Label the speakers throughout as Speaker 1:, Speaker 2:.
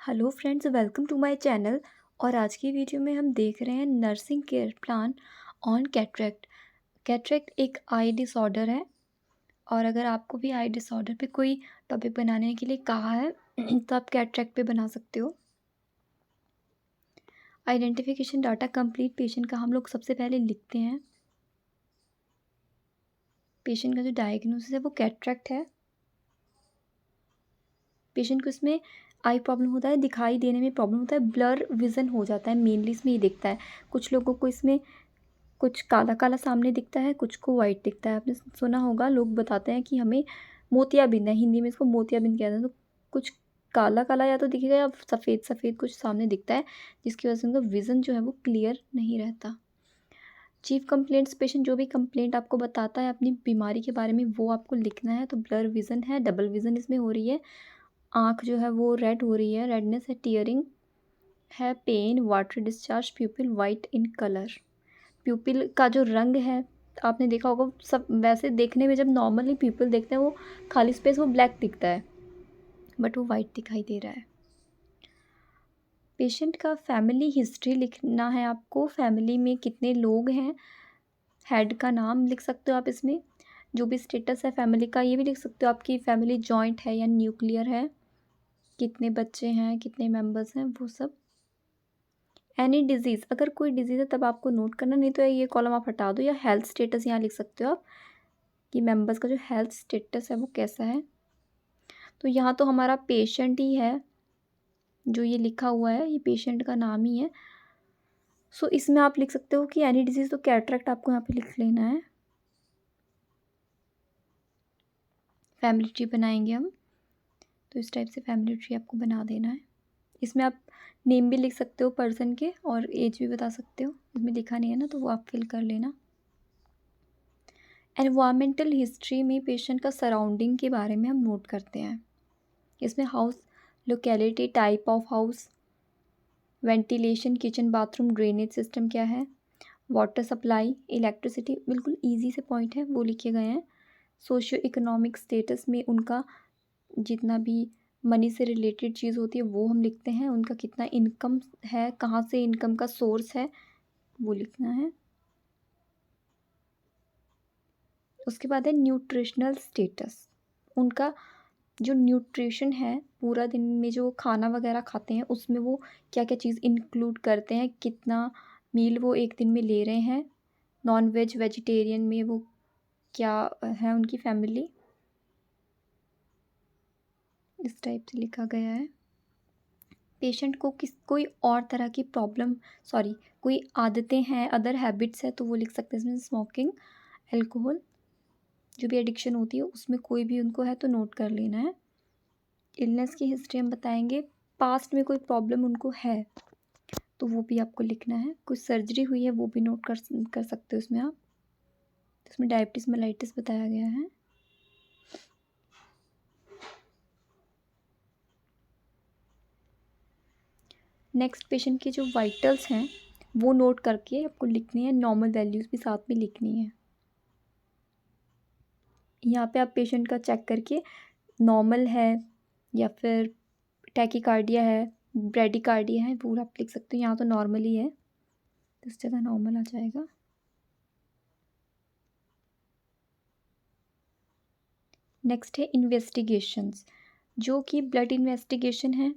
Speaker 1: Hello friends, welcome to my channel. और आज की वीडियो में हम देख रहे हैं nursing care plan on cataract. Cataract एक आई डिसऑर्डर है और अगर आपको भी आई डिसऑर्डर पे कोई टॉपिक बनाने के लिए कहा है तो आप कैटरेक्ट पे बना सकते हो। आइडेंटिफिकेशन डाटा कंप्लीट पेशेंट का हम लोग सबसे पहले लिखते हैं। पेशेंट का जो डायग्नोसिस है वो कैटरेक्ट है। पेशेंट को इसमें आई प्रॉब्लम होता है, दिखाई देने में प्रॉब्लम होता है, ब्लर विज़न हो जाता है, मेनली इसमें ये दिखता है। कुछ लोगों को इसमें कुछ काला काला सामने दिखता है, कुछ को वाइट दिखता है। आपने सुना होगा, लोग बताते हैं कि हमें मोतियाबिंद है, हिंदी में इसको मोतियाबिंद कहते हैं। तो कुछ काला काला या तो दिखेगा या सफ़ेद सफ़ेद कुछ सामने दिखता है, जिसकी वजह से उनका विज़न जो है वो क्लियर नहीं रहता। चीफ कंप्लेंट्स, पेशेंट जो भी कंप्लेंट आपको बताता है अपनी बीमारी के बारे में वो आपको लिखना है। तो ब्लर विज़न है, डबल विज़न इसमें हो रही है, आँख जो है वो रेड हो रही है, रेडनेस है, टीयरिंग है, pain, water discharge, pupil white in colour. Pupil का जो रंग है आपने देखा होगा, सब वैसे देखने में जब नॉर्मली प्यूपिल देखते हैं वो खाली स्पेस वो ब्लैक दिखता है, बट वो वाइट दिखाई दे रहा है। पेशेंट का फैमिली हिस्ट्री लिखना है आपको। फैमिली में कितने लोग हैं, हेड का नाम लिख सकते हो आप इसमें। जो भी स्टेटस है फैमिली का ये भी लिख सकते हो, आपकी फैमिली जॉइंट है या न्यूक्लियर है, कितने बच्चे हैं, कितने मेंबर्स हैं, वो सब। एनी डिजीज़, अगर कोई डिजीज़ है तब आपको नोट करना, नहीं तो ये कॉलम आप हटा दो। या हेल्थ स्टेटस यहाँ लिख सकते हो आप कि मेंबर्स का जो हेल्थ स्टेटस है वो कैसा है। तो यहाँ तो हमारा पेशेंट ही है, जो ये लिखा हुआ है ये पेशेंट का नाम ही है। सो इसमें आप लिख सकते हो कि एनी डिजीज़, तो कैटरेक्ट आपको यहाँ पे लिख लेना है। फैमिली ट्री बनाएंगे हम, तो इस टाइप से फैमिली ट्री आपको बना देना है। इसमें आप नेम भी लिख सकते हो पर्सन के और एज भी बता सकते हो। इसमें लिखा नहीं है ना, तो वो आप फिल कर लेना। एनवायरमेंटल हिस्ट्री में पेशेंट का सराउंडिंग के बारे में हम नोट करते हैं। इसमें house, locality, type of house, ventilation, kitchen bathroom, drainage system क्या है, वाटर सप्लाई, इलेक्ट्रिसिटी, बिल्कुल इजी से पॉइंट है वो लिखे गए हैं। सोशियो इकोनॉमिक स्टेटस में उनका जितना भी मनी से रिलेटेड चीज़ होती है वो हम लिखते हैं। उनका कितना इनकम है, कहाँ से इनकम का सोर्स है, वो लिखना है। उसके बाद है न्यूट्रिशनल स्टेटस। उनका जो न्यूट्रिशन है, पूरा दिन में जो खाना वगैरह खाते हैं उसमें वो क्या क्या चीज़ इंक्लूड करते हैं, कितना मील वो एक दिन में ले रहे हैं, नॉन वेज वेजिटेरियन में वो क्या है उनकी फैमिली, इस टाइप से लिखा गया है। पेशेंट को कोई और तरह की प्रॉब्लम, सॉरी, कोई आदतें हैं, अदर हैबिट्स है तो वो लिख सकते हैं इसमें। स्मोकिंग, अल्कोहल, जो भी एडिक्शन होती है उसमें कोई भी उनको है तो नोट कर लेना है। इलनेस की हिस्ट्री हम बताएंगे, पास्ट में कोई प्रॉब्लम उनको है तो वो भी आपको लिखना है। कुछ सर्जरी हुई है वो भी नोट कर सकते हो इसमें आप। इसमें डायबिटीज़ मेलाइटिस बताया गया है। नेक्स्ट, पेशेंट के जो वाइटल्स हैं वो नोट करके आपको लिखनी है, नॉर्मल वैल्यूज़ भी साथ में लिखनी है। यहाँ पे आप पेशेंट का चेक करके नॉर्मल है या फिर टैकीकार्डिया है, ब्रेडिकार्डिया है, पूरा आप लिख सकते हो। यहाँ तो नॉर्मल ही है तो इस जगह नॉर्मल आ जाएगा। नेक्स्ट है इन्वेस्टिगेशंस, जो कि ब्लड इन्वेस्टिगेशन है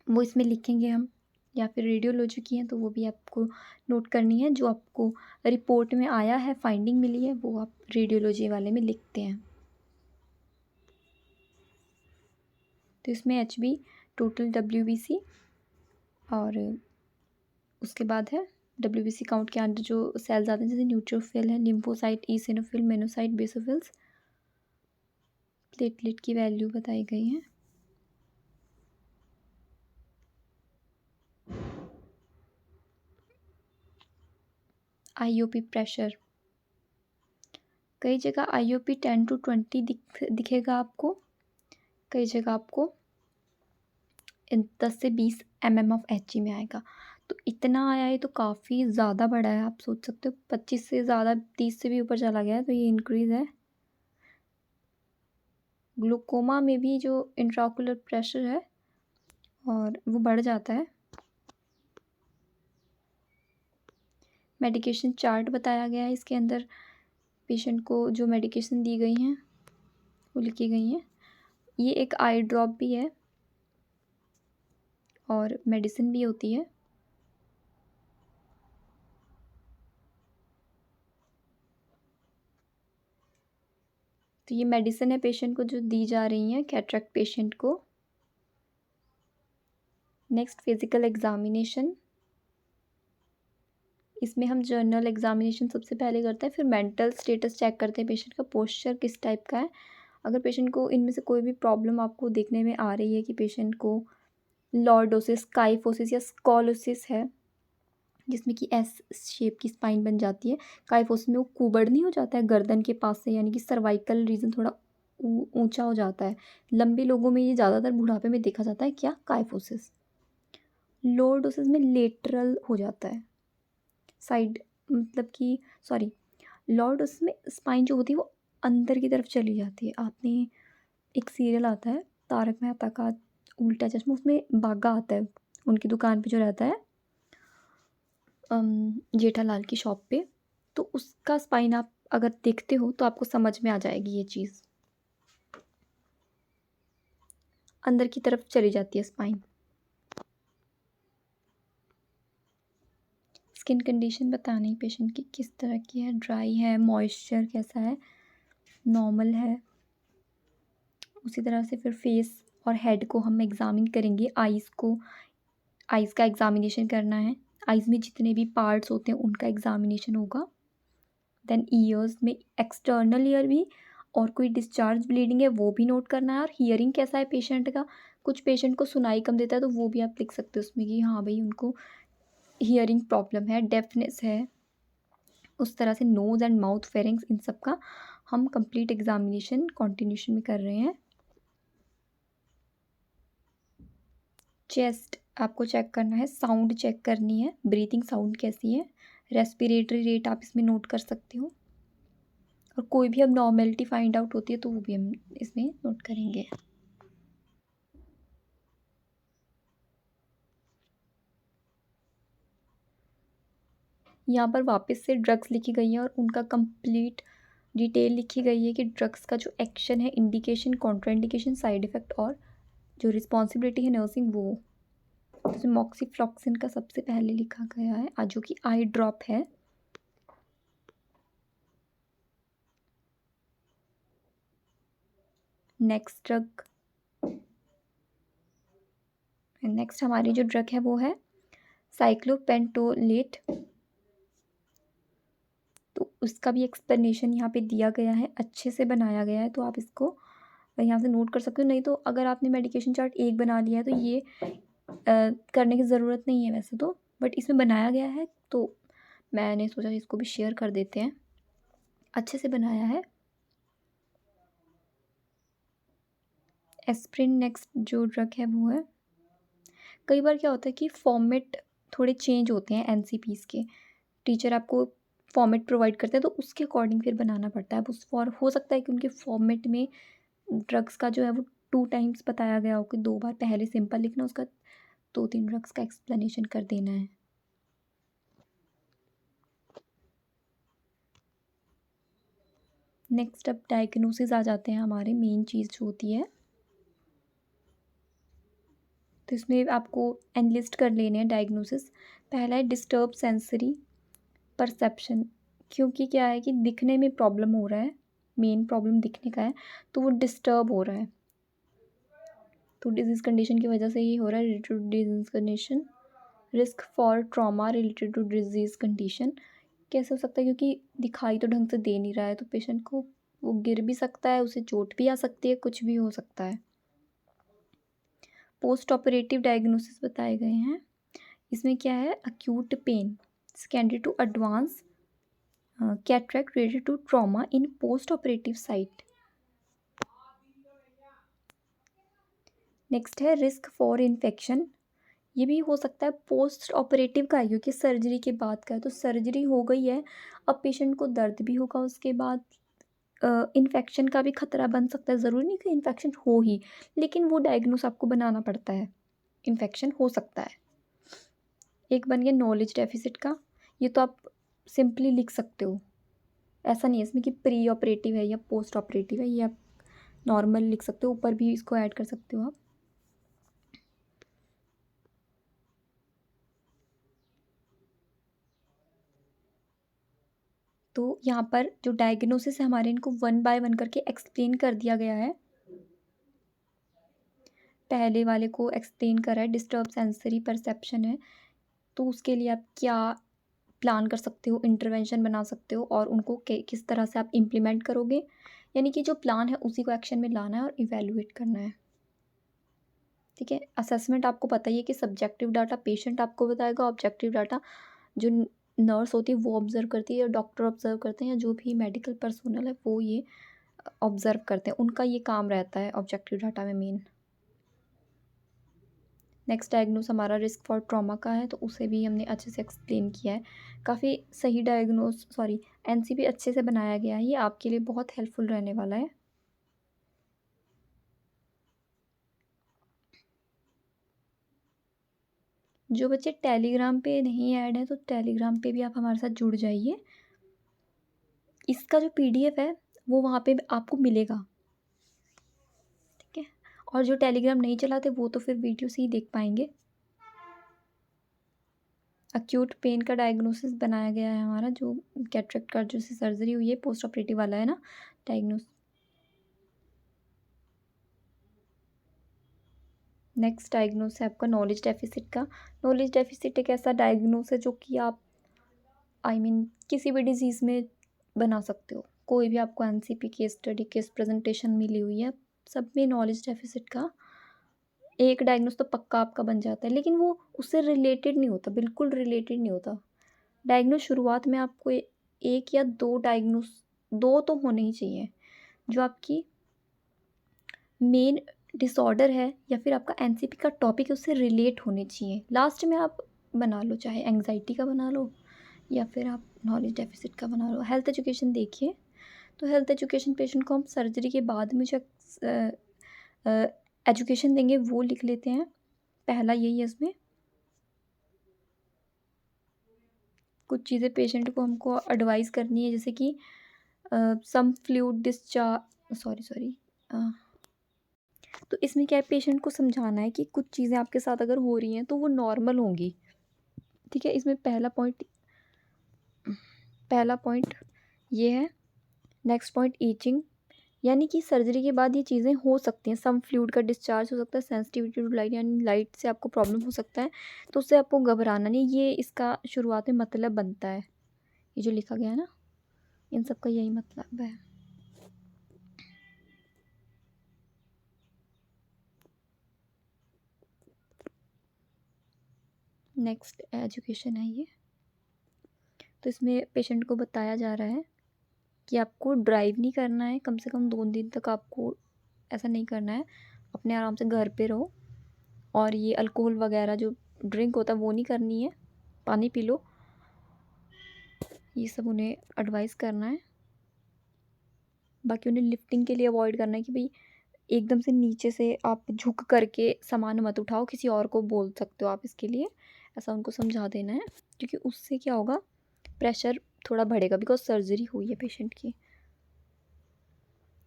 Speaker 1: वो इसमें लिखेंगे हम, या फिर रेडियोलॉजी की है तो वो भी आपको नोट करनी है। जो आपको रिपोर्ट में आया है, फाइंडिंग मिली है, वो आप रेडियोलॉजी वाले में लिखते हैं। तो इसमें एचबी, टोटल डब्ल्यूबीसी, और उसके बाद है डब्ल्यूबीसी काउंट के अंदर जो सेल्स आते हैं, जैसे न्यूट्रोफिल है, लिम्फोसाइट, ईसिनोफिल, मेनोसाइट, बेसोफिल्स, प्लेटलेट की वैल्यू बताई गई है। आईओपी प्रेशर, कई जगह आईओपी 10 to 20 दिखेगा आपको, कई जगह आपको 10 से 20 mm ऑफ एच में आएगा। तो इतना आया है तो काफ़ी ज़्यादा बड़ा है। आप सोच सकते हो 25 से ज़्यादा, 30 से भी ऊपर चला गया है, तो ये इंक्रीज़ है। ग्लूकोमा में भी जो इंट्राओकुलर प्रेशर है और वो बढ़ जाता है। मेडिकेशन चार्ट बताया गया है इसके अंदर, पेशेंट को जो मेडिकेशन दी गई हैं वो लिखी गई हैं। ये एक आई ड्रॉप भी है और मेडिसिन भी होती है। तो ये मेडिसिन है पेशेंट को जो दी जा रही हैं कैटरेक्ट पेशेंट को। Next physical examination. इसमें हम जर्नल एग्जामिनेशन सबसे पहले करते हैं, फिर मेंटल स्टेटस चेक करते हैं पेशेंट का, पोस्चर किस टाइप का है। अगर पेशेंट को इनमें से कोई भी प्रॉब्लम आपको देखने में आ रही है कि पेशेंट को लॉर्डोसिस, काइफोसिस या स्कॉलोसिस है, जिसमें कि एस शेप की स्पाइन बन जाती है। काइफोसिस में वो कुबड़ नहीं हो जाता है गर्दन के पास से, यानी कि सर्वाइकल रीजन थोड़ा ऊंचा हो जाता है। लंबे लोगों में ये ज़्यादातर बुढ़ापे में देखा जाता है, क्या, काइफोसिस। लॉर्डोसिस में लेटरल हो जाता है, साइड, मतलब कि सॉरी, लॉर्डोसिस में स्पाइन जो होती है वो अंदर की तरफ चली जाती है। आपने एक सीरियल आता है तारक मेहता का उल्टा चश्मा, उसमें बागा आता है उनकी दुकान पे जो रहता है जेठालाल की शॉप पे, तो उसका स्पाइन आप अगर देखते हो तो आपको समझ में आ जाएगी ये चीज़, अंदर की तरफ चली जाती है स्पाइन। स्किन कंडीशन बतानी है पेशेंट की किस तरह की है, ड्राई है, मॉइस्चर कैसा है, नॉर्मल है। उसी तरह से फिर फेस और हेड को हम एग्ज़ामिन करेंगे, आइज़ का एग्ज़ामिनेशन करना है। आइज़ में जितने भी पार्ट्स होते हैं उनका एग्ज़ामिनेशन होगा। देन ईयर्स में एक्सटर्नल ईयर भी, और कोई डिस्चार्ज ब्लीडिंग है वो भी नोट करना है। और हियरिंग कैसा है पेशेंट का, कुछ पेशेंट को सुनाई कम देता है तो वो भी आप लिख सकते हो उसमें कि हाँ भाई उनको हियरिंग प्रॉब्लम है, डेफनेस है। उस तरह से नोज़ एंड माउथ फेरिंग्स, इन सब का हम कंप्लीट एग्ज़ामिनेशन कॉन्टिन्यूशन में कर रहे हैं। चेस्ट आपको चेक करना है, साउंड चेक करनी है, ब्रीथिंग साउंड कैसी है, रेस्पिरेटरी रेट आप इसमें नोट कर सकते हो। और कोई भी अब नॉर्मेलिटी फाइंड आउट होती है तो वो भी हम इसमें नोट करेंगे। यहाँ पर वापस से ड्रग्स लिखी गई हैं और उनका कंप्लीट डिटेल लिखी गई है कि ड्रग्स का जो एक्शन है, इंडिकेशन, कॉन्ट्राइंडिकेशन, साइड इफ़ेक्ट और जो रिस्पॉन्सिबिलिटी है नर्सिंग वो। जैसे मॉक्सीफ्लॉक्सिन का सबसे पहले लिखा गया है, जो कि आई ड्रॉप है। नेक्स्ट हमारी जो ड्रग है वो है साइक्लोपेंटोलेट। तो उसका भी एक्सप्लेनेशन यहाँ पे दिया गया है, अच्छे से बनाया गया है, तो आप इसको यहाँ से नोट कर सकते हो। नहीं तो अगर आपने मेडिकेशन चार्ट एक बना लिया है तो ये करने की ज़रूरत नहीं है वैसे तो, बट इसमें बनाया गया है तो मैंने सोचा इसको भी शेयर कर देते हैं, अच्छे से बनाया है। एस्प्रिन नेक्स्ट जो ड्रग है वो है। कई बार क्या होता है कि फॉर्मेट थोड़े चेंज होते हैं एनसीपीज़ के, टीचर आपको फॉर्मेट प्रोवाइड करते हैं तो उसके अकॉर्डिंग फिर बनाना पड़ता है। अब उस फॉर हो सकता है कि उनके फॉर्मेट में ड्रग्स का जो है वो 2 टाइम्स बताया गया हो, कि 2 बार पहले सिंपल लिखना, उसका 2-3 ड्रग्स का एक्सप्लेनेशन कर देना है। नेक्स्ट अब डायग्नोसिस आ जाते हैं हमारे, मेन चीज़ जो होती है। तो इसमें आपको एनलिस्ट कर लेने हैं डायग्नोसिस। पहला है डिस्टर्ब सेंसरी परसेप्शन, क्योंकि क्या है कि दिखने में प्रॉब्लम हो रहा है, मेन प्रॉब्लम दिखने का है, तो वो डिस्टर्ब हो रहा है। तो डिजीज़ कंडीशन की वजह से ये हो रहा है, related to disease condition. Risk for trauma related to disease condition, कैसे हो सकता है, क्योंकि दिखाई तो ढंग से दे नहीं रहा है तो पेशेंट को वो गिर भी सकता है, उसे चोट भी आ सकती है, कुछ भी हो सकता है। पोस्ट ऑपरेटिव डायग्नोसिस बताए गए हैं। इसमें क्या है, acute pain secondary to advance cataract related to trauma in post operative site. Next है रिस्क फॉर इन्फेक्शन, ये भी हो सकता है पोस्ट ऑपरेटिव का है, क्योंकि सर्जरी के बाद का है, तो सर्जरी हो गई है, अब पेशेंट को दर्द भी होगा, उसके बाद इन्फेक्शन का भी खतरा बन सकता है। ज़रूरी नहीं कि इन्फेक्शन हो ही, लेकिन वो डायग्नोस आपको बनाना पड़ता है। इन्फेक्शन हो सकता है। एक बन गया नॉलेज डेफिसिट का, ये तो आप सिंपली लिख सकते हो, ऐसा नहीं है इसमें कि प्री ऑपरेटिव है या पोस्ट ऑपरेटिव है, ये आप नॉर्मल लिख सकते हो, ऊपर भी इसको ऐड कर सकते हो आप। तो यहाँ पर जो डायग्नोसिस है हमारे, इनको वन बाय वन करके एक्सप्लेन कर दिया गया है। पहले वाले को एक्सप्लेन करा है, डिस्टर्ब सेंसरी परसेप्शन है, तो उसके लिए आप क्या प्लान कर सकते हो, इंटरवेंशन बना सकते हो और उनको किस तरह से आप इम्प्लीमेंट करोगे, यानी कि जो प्लान है उसी को एक्शन में लाना है और इवेलुएट करना है। ठीक है, असेसमेंट आपको पता ही है कि सब्जेक्टिव डाटा पेशेंट आपको बताएगा, ऑब्जेक्टिव डाटा जो नर्स होती है वो ऑब्जर्व करती है, या डॉक्टर ऑब्जर्व करते हैं, या जो भी मेडिकल पर्सनल है वो ये ऑब्जर्व करते हैं, उनका ये काम रहता है ऑब्जेक्टिव डाटा में मेन। नेक्स्ट डायग्नोस हमारा रिस्क फॉर ट्रॉमा का है, तो उसे भी हमने अच्छे से एक्सप्लेन किया है, काफ़ी सही डायग्नोस एनसीपी अच्छे से बनाया गया है, ये आपके लिए बहुत हेल्पफुल रहने वाला है। जो बच्चे टेलीग्राम पे नहीं ऐड है तो टेलीग्राम पे भी आप हमारे साथ जुड़ जाइए, इसका जो पीडीएफ है वो वहाँ पे आपको मिलेगा। ठीक है, और जो टेलीग्राम नहीं चलाते वो तो फिर वीडियो से ही देख पाएंगे। अक्यूट पेन का डायग्नोसिस बनाया गया है हमारा, जो कैटरेक्ट का जो सर्जरी हुई है पोस्ट ऑपरेटिव वाला है ना डायग्नोस। नेक्स्ट डायग्नोस है आपका नॉलेज डेफिसिट का। नॉलेज डेफिसिट एक ऐसा डायग्नोस है जो कि आप किसी भी डिजीज़ में बना सकते हो, कोई भी आपको NCP case study case presentation मिली हुई है, सब में नॉलेज डेफिसिट का एक डायग्नोस तो पक्का आपका बन जाता है, लेकिन वो उससे रिलेटेड नहीं होता, बिल्कुल रिलेटेड नहीं होता। डायग्नोस शुरुआत में आपको एक या दो डायग्नोस, दो तो होने ही चाहिए, जो आपकी मेन डिसऑर्डर है या फिर आपका एनसीपी का टॉपिक है उससे रिलेट होने चाहिए। लास्ट में आप बना लो, चाहे एंग्जाइटी का बना लो या फिर आप नॉलेज डेफिसिट का बना लो। हेल्थ एजुकेशन देखिए, तो हेल्थ एजुकेशन पेशेंट को हम सर्जरी के बाद में जो एजुकेशन देंगे वो लिख लेते हैं, पहला यही है इसमें। कुछ चीज़ें पेशेंट को हमको एडवाइस करनी है, जैसे कि सम फ्लूइड डिस्चार्ज, सॉरी तो इसमें क्या है, पेशेंट को समझाना है कि कुछ चीज़ें आपके साथ अगर हो रही हैं तो वो नॉर्मल होंगी। ठीक है, इसमें पहला पॉइंट ये है। नेक्स्ट पॉइंट ईचिंग, यानी कि सर्जरी के बाद ये चीज़ें हो सकती हैं, सम फ्लूइड का डिस्चार्ज हो सकता है, सेंसिटिविटी टू लाइट यानी लाइट से आपको प्रॉब्लम हो सकता है, तो उससे आपको घबराना नहीं, ये इसका शुरुआत में मतलब बनता है, ये जो लिखा गया है ना, इन सब का यही मतलब है। नेक्स्ट एजुकेशन है ये, तो इसमें पेशेंट को बताया जा रहा है कि आपको ड्राइव नहीं करना है, कम से कम 2 दिन तक आपको ऐसा नहीं करना है, अपने आराम से घर पे रहो, और ये अल्कोहल वगैरह जो ड्रिंक होता है वो नहीं करनी है, पानी पी लो, ये सब उन्हें एडवाइस करना है। बाकी उन्हें लिफ्टिंग के लिए अवॉइड करना है कि भाई एकदम से नीचे से आप झुक करके सामान मत उठाओ, किसी और को बोल सकते हो आप इसके लिए, ऐसा उनको समझा देना है, क्योंकि उससे क्या होगा, प्रेशर थोड़ा बढ़ेगा, बिकॉज सर्जरी हुई है पेशेंट की।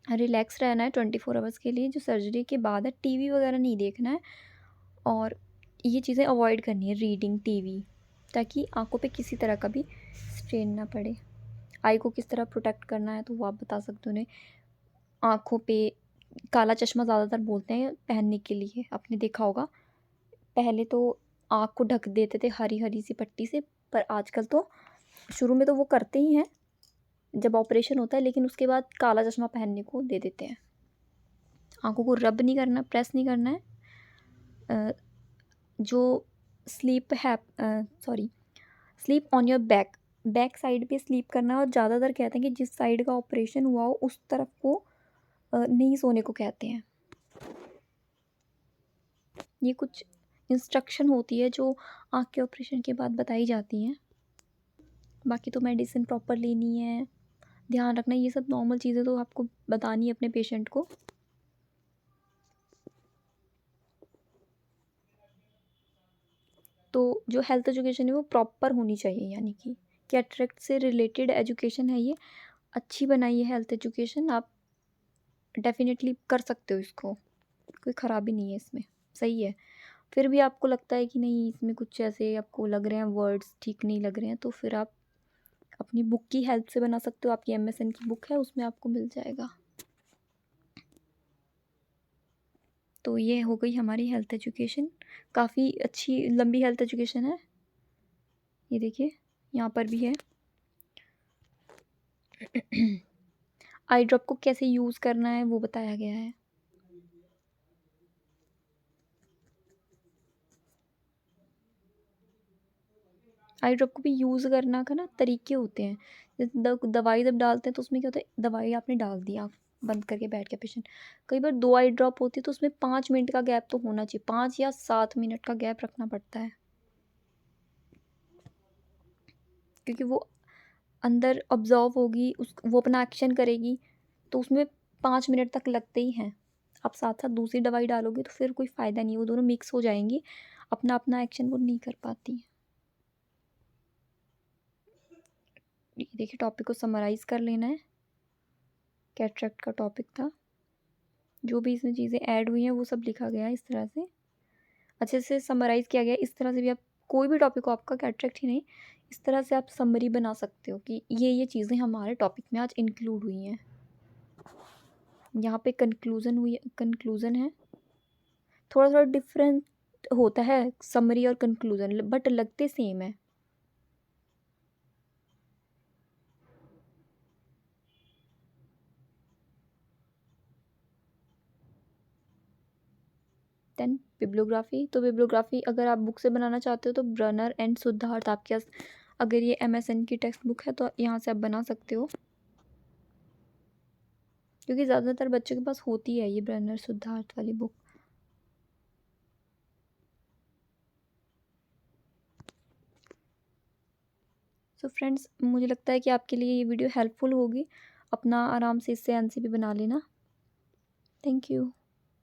Speaker 1: रिलैक्स रहना है 24 आवर्स के लिए, जो सर्जरी के बाद है टीवी वगैरह नहीं देखना है, और ये चीज़ें अवॉइड करनी है, रीडिंग, टीवी, ताकि आंखों पे किसी तरह का भी स्ट्रेन ना पड़े। आई को किस तरह प्रोटेक्ट करना है तो वो आप बता सकते हो उन्हें। आँखों पे काला चश्मा ज़्यादातर बोलते हैं पहनने के लिए, आपने देखा होगा, पहले तो आँख को ढक देते थे हरी हरी सी पट्टी से, पर आजकल तो शुरू में तो वो करते ही हैं जब ऑपरेशन होता है, लेकिन उसके बाद काला चश्मा पहनने को दे देते हैं। आँखों को रब नहीं करना, प्रेस नहीं करना है। जो sleep sleep on your back side पे स्लीप करना है, और ज़्यादातर कहते हैं कि जिस साइड का ऑपरेशन हुआ हो उस तरफ को नहीं सोने को कहते हैं। ये कुछ इंस्ट्रक्शन होती है जो आँख के ऑपरेशन के बाद बताई जाती हैं। बाकी तो मेडिसिन प्रॉपर लेनी है, ध्यान रखना है, ये सब नॉर्मल चीज़ें तो आपको बतानी है अपने पेशेंट को। तो जो हेल्थ एजुकेशन है वो प्रॉपर होनी चाहिए, यानी कि कैटरेक्ट से रिलेटेड एजुकेशन है ये, अच्छी बनाई है हेल्थ एजुकेशन। आप डेफिनेटली कर सकते हो इसको, कोई ख़राबी नहीं है इसमें, सही है। फिर भी आपको लगता है कि नहीं इसमें कुछ ऐसे आपको लग रहे हैं वर्ड्स ठीक नहीं लग रहे हैं, तो फिर आप अपनी बुक की हेल्प से बना सकते हो। आपकी एमएसएन की बुक है, उसमें आपको मिल जाएगा। तो ये हो गई हमारी हेल्थ एजुकेशन, काफ़ी अच्छी लंबी हेल्थ एजुकेशन है। ये देखिए यहाँ पर भी है। आई ड्रॉप को कैसे यूज़ करना है वो बताया गया है। आई ड्रॉप को भी यूज़ करना का ना तरीके होते हैं। जैसे दवाई जब डालते हैं तो उसमें क्या होता है, दवाई आपने डाल दी, आप बंद करके बैठ गया पेशेंट। कई बार 2 आई ड्रॉप होती है तो उसमें 5 मिनट का गैप तो होना चाहिए, 5 या 7 मिनट का गैप रखना पड़ता है, क्योंकि वो अंदर ऑब्ज़ॉर्व होगी, उस वो अपना एक्शन करेगी, तो उसमें 5 मिनट तक लगते ही हैं। आप साथ-साथ दूसरी दवाई डालोगे तो फिर कोई फ़ायदा नहीं है, वो दोनों मिक्स हो जाएँगी, अपना-अपना एक्शन वो नहीं कर पाती। ये देखिए टॉपिक को समराइज़ कर लेना है, कैटरेक्ट का टॉपिक था। जो भी इसमें चीज़ें ऐड हुई हैं वो सब लिखा गया है इस तरह से, अच्छे से समराइज़ किया गया है। इस तरह से भी आप कोई भी टॉपिक हो, आपका कैटरेक्ट ही नहीं, इस तरह से आप समरी बना सकते हो कि ये चीज़ें हमारे टॉपिक में आज इंक्लूड हुई हैं। यहाँ पे कंक्लूज़न है। थोड़ा-थोड़ा डिफरेंट होता है समरी और कंक्लूज़न, बट लगते सेम है। देन बिब्लियोग्राफी, तो बिब्लियोग्राफी अगर आप बुक से बनाना चाहते हो तो ब्रनर एंड सिद्धार्थ आपके पास, अगर ये एमएसएन की टेक्स्ट बुक है तो यहाँ से आप बना सकते हो, क्योंकि ज़्यादातर बच्चों के पास होती है ये ब्रनर सिद्धार्थ वाली बुक। सो फ्रेंड्स, मुझे लगता है कि आपके लिए ये वीडियो हेल्पफुल होगी। अपना आराम से इससे एनसीपी बना लेना। Thank you.